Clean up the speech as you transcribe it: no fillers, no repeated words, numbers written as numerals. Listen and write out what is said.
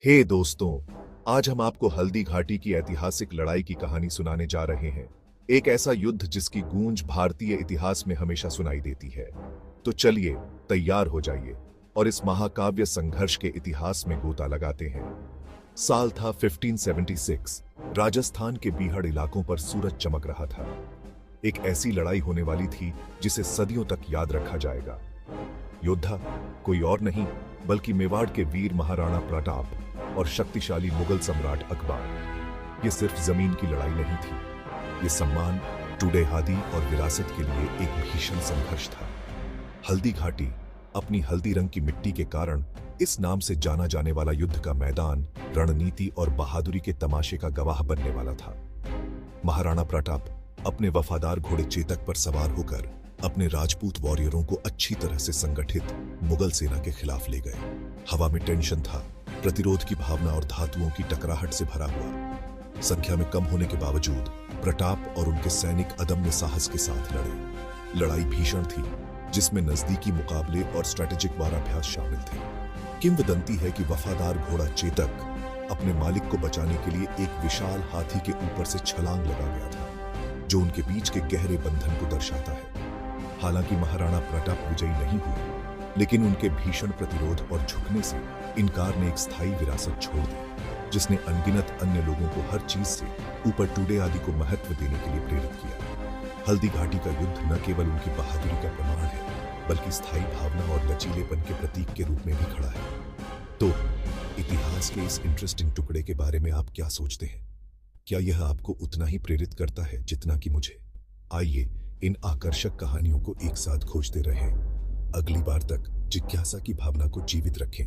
हे दोस्तों, आज हम आपको हल्दी घाटी की ऐतिहासिक लड़ाई की कहानी सुनाने जा रहे हैं। एक ऐसा युद्ध जिसकी गूंज भारतीय इतिहास में हमेशा सुनाई देती है। तो चलिए, तैयार हो जाइए और इस महाकाव्य संघर्ष के इतिहास में गोता लगाते हैं। साल था 1576। राजस्थान के बीहड़ इलाकों पर सूरज चमक रहा था। एक ऐसी लड़ाई होने वाली थी जिसे सदियों तक याद रखा जाएगा। योद्धा कोई और नहीं बल्कि मेवाड़ के वीर महाराणा प्रताप और शक्तिशाली मुगल सम्राट अकबर। ये सिर्फ जमीन की लड़ाई नहीं थी, ये सम्मान, टूडेहादी और विरासत के लिए एक भीषण संघर्ष था। हल्दी घाटी अपनी हल्दी रंग की मिट्टी के कारण इस नाम से जाना जाने वाला युद्ध का मैदान रणनीति और बहादुरी के तमाशे का गवाह बनने वाला था। महाराणा प्रताप अपने वफादार घोड़े चेतक पर सवार होकर अपने राजपूत वॉरियरों को अच्छी तरह से संगठित मुगल सेना के खिलाफ ले गए। हवा में टेंशन था, प्रतिरोध की भावना और धातुओं की टकराहट से भरा हुआ। संख्या में कम होने के बावजूद प्रताप और उनके सैनिक अदम्य साहस के साथ लड़े। लड़ाई भीषण थी, जिसमें नजदीकी मुकाबले और स्ट्रेटेजिक वाराभ्यास शामिल थे। किंवदंती है कि वफादार घोड़ा चेतक अपने मालिक को बचाने के लिए एक विशाल हाथी के ऊपर से छलांग लगा गया था, जो उनके बीच के गहरे बंधन को दर्शाता है। हालांकि महाराणा प्रताप विजयी नहीं हुए, लेकिन उनके भीषण प्रतिरोध और झुकने से इनकार ने एक स्थायी विरासत छोड़ दी, जिसने अनगिनत अन्य लोगों को हर चीज से ऊपर टूडेहादी को महत्व देने के लिए प्रेरित किया। हल्दी घाटी का युद्ध न केवल उनकी बहादुरी का प्रमाण है, बल्कि स्थायी भावना और लचीलेपन के प्रतीक के रूप में भी खड़ा है। तो इतिहास के इस इंटरेस्टिंग टुकड़े के बारे में आप क्या सोचते हैं? क्या यह आपको उतना ही प्रेरित करता है जितना कि मुझे? आइए इन आकर्षक कहानियों को एक साथ खोजते रहें। अगली बार तक जिज्ञासा की भावना को जीवित रखें।